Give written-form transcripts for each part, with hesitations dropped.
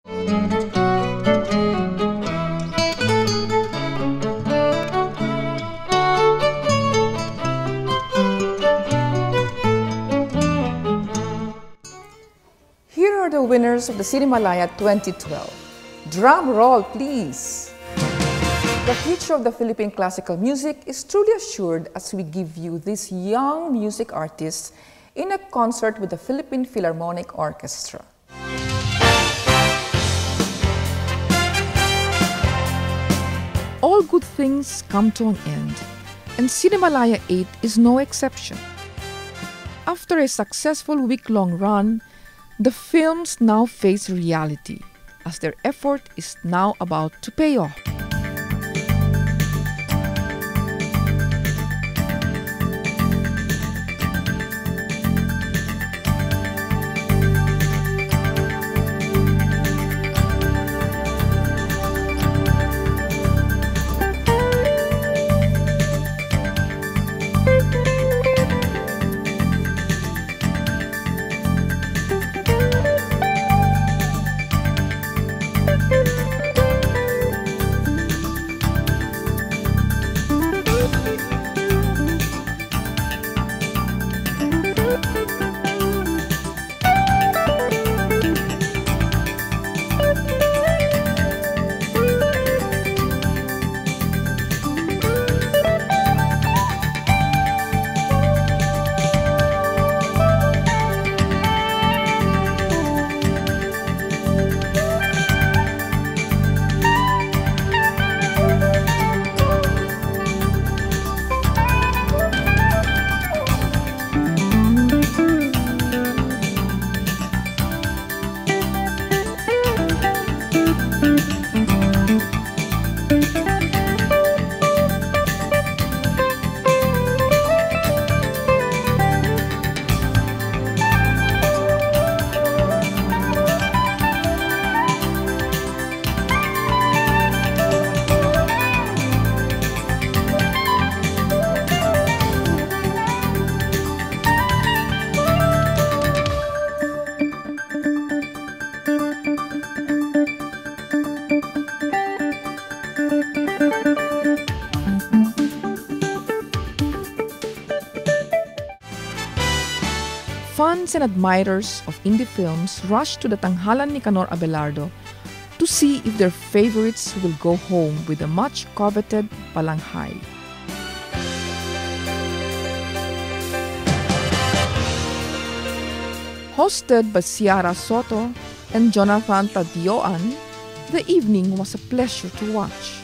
Here are the winners of the CInemalaya 2012. Drum roll, please! The future of the Philippine classical music is truly assured as we give you these young music artists in a concert with the Philippine Philharmonic Orchestra. All good things come to an end, and CInemalaya 8 is no exception. After a successful week-long run, the films now face reality as their effort is now about to pay off. Fans and admirers of indie films rush to the tanghalan ni Canor Abelardo to see if their favorites will go home with the much coveted palanghay. Hosted by Ciara Soto and Jonathan Tadioan, the evening was a pleasure to watch.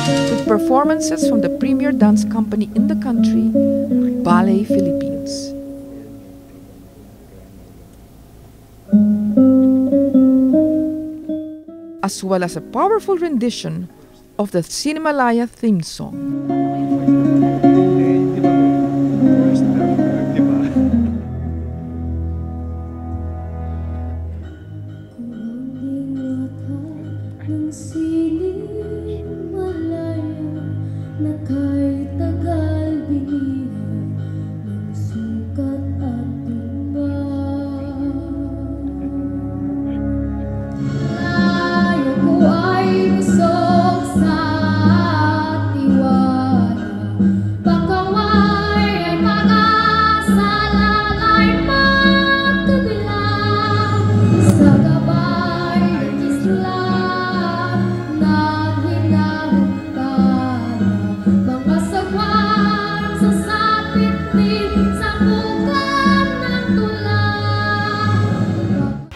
With performances from the premier dance company in the country, Ballet Philippines. As well as a powerful rendition of the CInemalaya theme song.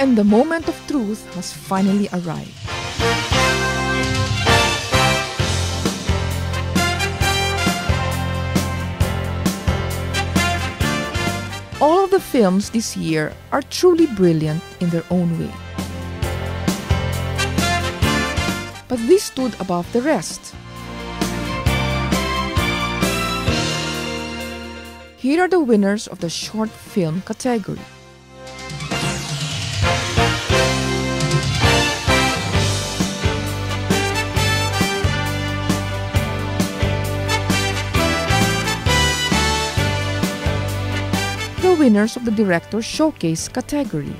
And the moment of truth has finally arrived. All of the films this year are truly brilliant in their own way. But these stood above the rest. Here are the winners of the short film category. The winners of the Director Showcase category.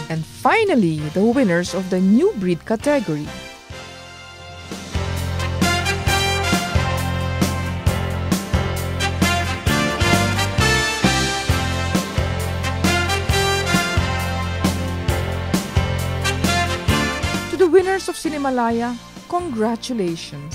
And finally, the winners of the New Breed category. To the winners of CInemalaya, congratulations!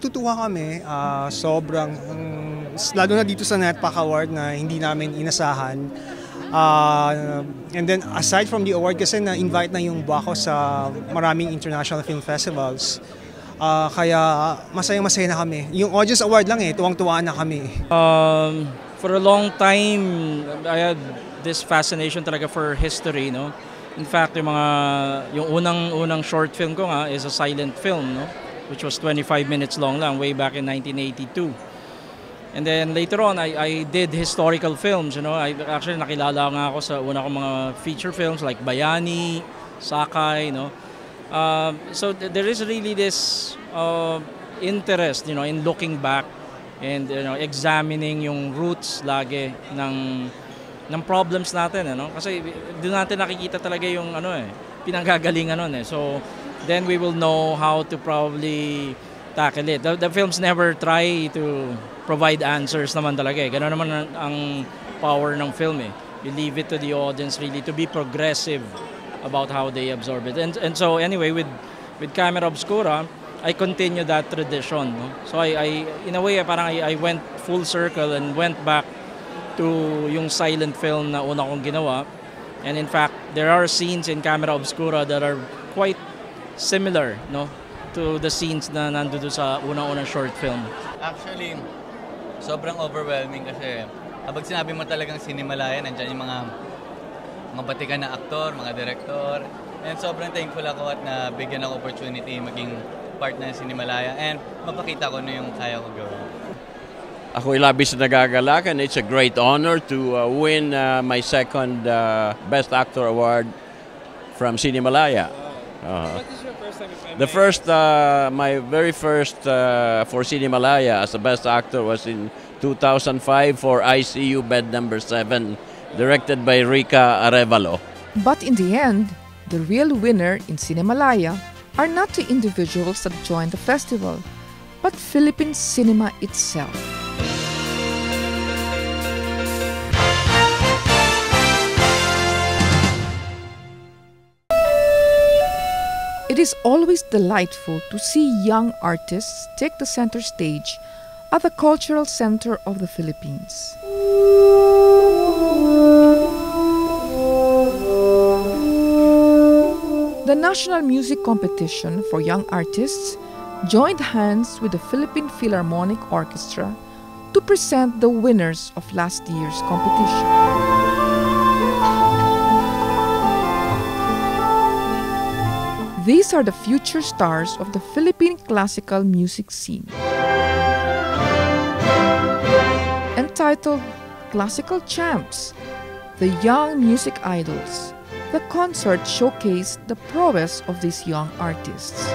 Tutuwa kami, sobrang, lalo na dito sa NetPac Award na hindi namin inasahan. And then aside from the award kasi na-invite na yung Buako sa maraming international film festivals. Kaya masaya-masaya na kami. Yung Audience Award lang tuwang-tuwa na kami. For a long time, I had this fascination talaga for history, no? In fact, yung unang short film ko nga is a silent film, no? Which was 25 minutes long lang, way back in 1982. And then later on, I did historical films, you know. Actually, nakilala nga ako sa una kong mga feature films like Bayani, Sakay, no. So there is really this interest, you know, in looking back and, you know, examining yung roots lagi ng problems natin, ano. Kasi doon natin nakikita talaga yung pinanggagalingan nun eh. So then we will know how to probably tackle it. The films never try to provide answers naman talaga eh. Ganun naman ang power ng film eh. You leave it to the audience really to be progressive about how they absorb it. And so anyway, with Camera Obscura, I continue that tradition. No? So I in a way, parang I went full circle and went back to yung silent film na una kong ginawa. And in fact, there are scenes in Camera Obscura that are quite similar, no, to the scenes na nandoon sa unang-unang short film. Actually, sobrang overwhelming kasi kapag sinabi mo talagang CInemalaya, nandiyan yung mga batikan na aktor, mga direktor. And sobrang thankful ako at nabigyan ng opportunity maging part ng CInemalaya and mapakita ko na yung kaya ko gawin. Ako'y labis na nagagalak and it's a great honor to win my second Best Actor Award from CInemalaya. What is your first time? My very first for CInemalaya as a Best Actor was in 2005 for ICU Bed Number 7, directed by Rica Arevalo. But in the end, the real winner in CInemalaya are not the individuals that joined the festival, but Philippine cinema itself. It is always delightful to see young artists take the center stage at the cultural center of the Philippines. The National Music Competition for Young Artists joined hands with the Philippine Philharmonic Orchestra to present the winners of last year's competition. These are the future stars of the Philippine classical music scene. Entitled Classical Champs, the Young Music Idols, the concert showcased the prowess of these young artists.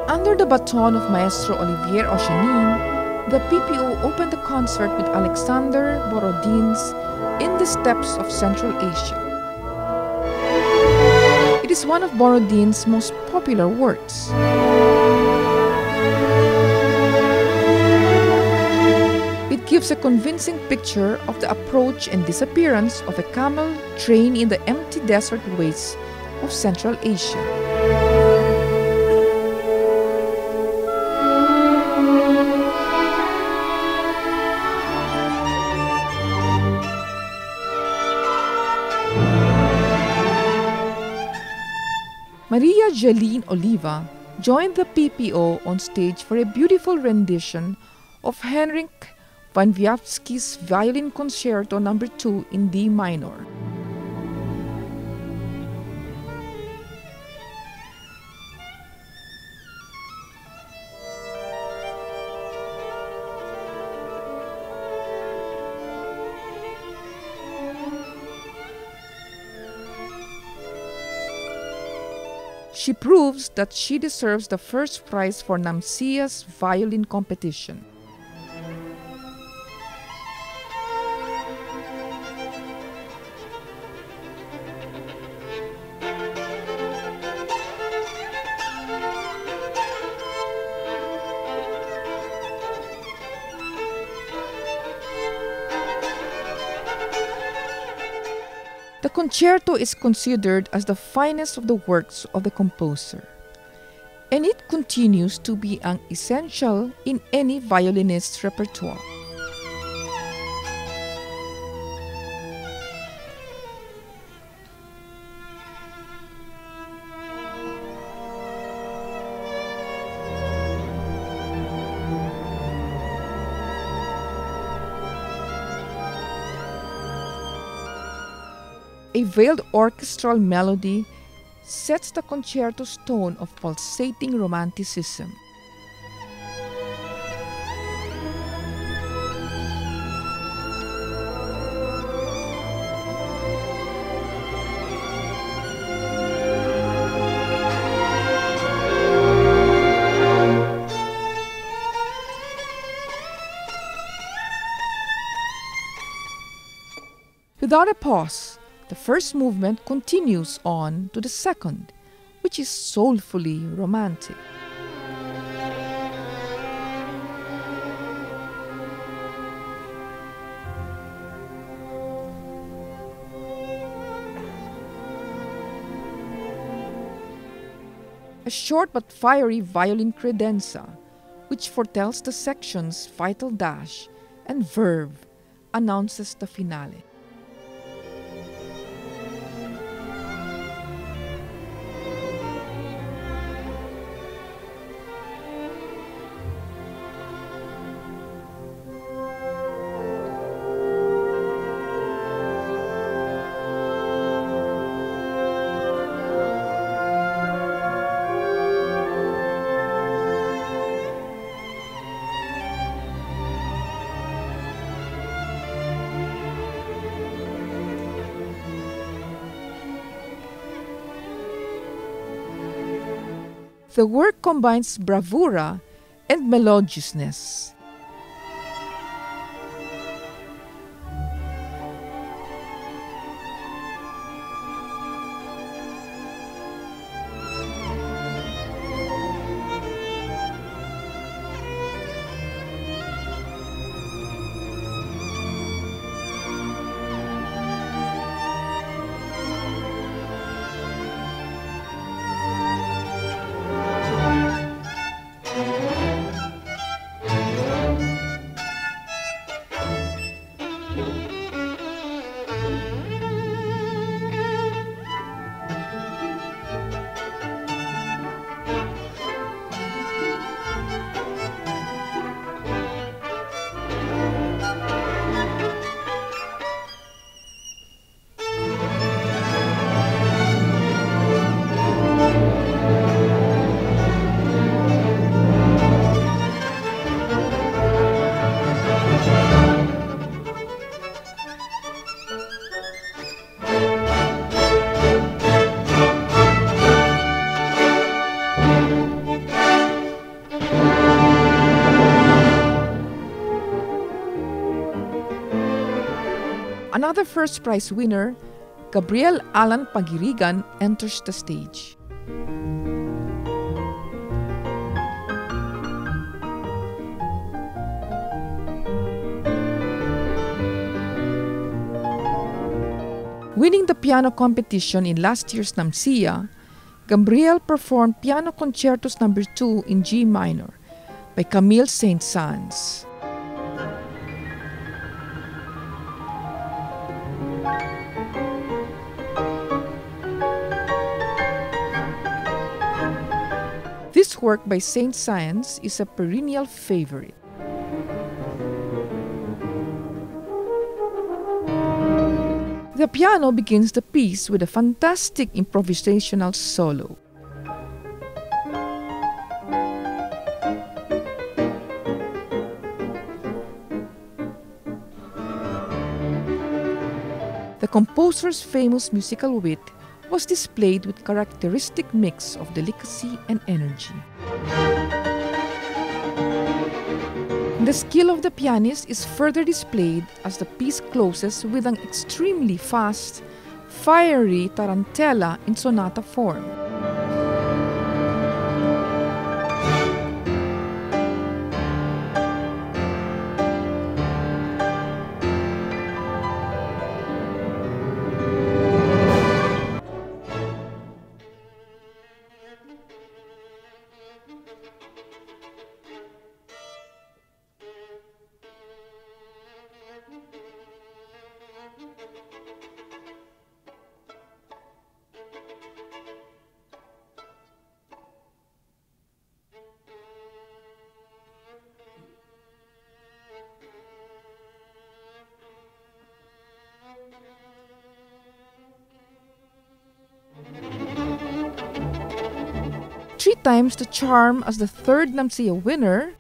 Under the baton of Maestro Olivier Oceanin, the PPO opened the concert with Alexander Borodin's In the Steppes of Central Asia. It is one of Borodin's most popular works. It gives a convincing picture of the approach and disappearance of a camel train in the empty desert wastes of Central Asia. Maria Jeline Oliva joined the PPO on stage for a beautiful rendition of Henryk van Viavsky's Violin Concerto No. 2 in D minor. She proves that she deserves the first prize for NAMCIA's violin competition. The concerto is considered as the finest of the works of the composer, and it continues to be an essential in any violinist's repertoire. A veiled orchestral melody sets the concerto's tone of pulsating romanticism. Without a pause, the first movement continues on to the second, which is soulfully romantic. A short but fiery violin credenza, which foretells the section's vital dash and verve, announces the finale. The work combines bravura and melodiousness. Another first prize winner, Gabriel Alan Pagirigan, enters the stage. Winning the piano competition in last year's NAMCIA, Gabriel performed Piano Concertos No. 2 in G minor by Camille Saint-Saëns. This work by Saint Science is a perennial favorite. The piano begins the piece with a fantastic improvisational solo. The composer's famous musical wit was displayed with characteristic mix of delicacy and energy. The skill of the pianist is further displayed as the piece closes with an extremely fast, fiery tarantella in sonata form. Three times the charm as the third Namsia winner,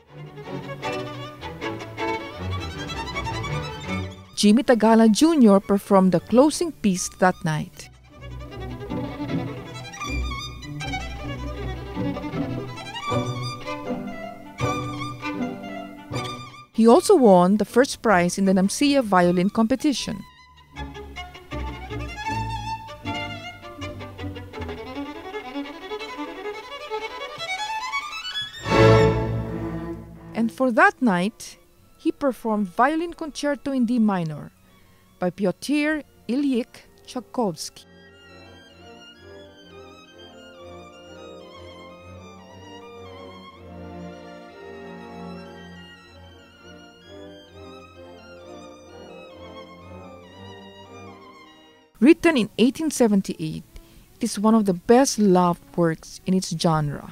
Jimmy Tagala Jr. performed the closing piece that night. He also won the first prize in the Namsia violin competition. And for that night, he performed Violin Concerto in D minor by Pyotr Ilyich Tchaikovsky. Written in 1878, it is one of the best-loved works in its genre.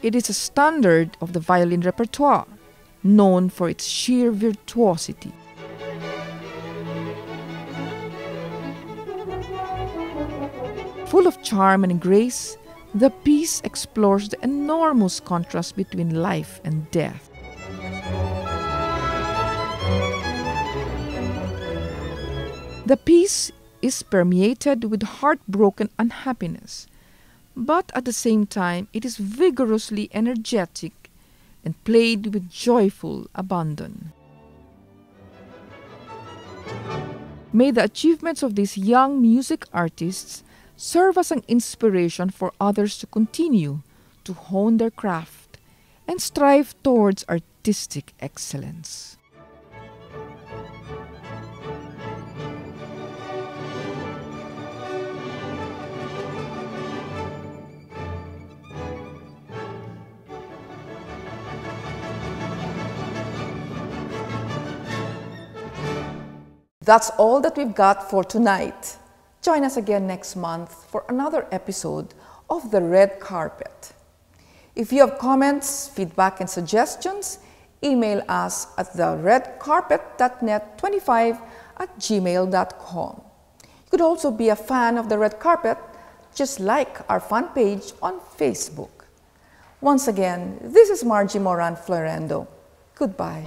It is a standard of the violin repertoire, known for its sheer virtuosity. Full of charm and grace, the piece explores the enormous contrast between life and death. The piece is permeated with heartbroken unhappiness, but at the same time it is vigorously energetic and played with joyful abandon. May the achievements of these young music artists serve as an inspiration for others to continue to hone their craft and strive towards artistic excellence. That's all that we've got for tonight. Join us again next month for another episode of The Red Carpet. If you have comments, feedback, and suggestions, email us at theredcarpet.net25@gmail.com. You could also be a fan of The Red Carpet, just like our fan page on Facebook. Once again, this is Margie Moran Florendo. Goodbye.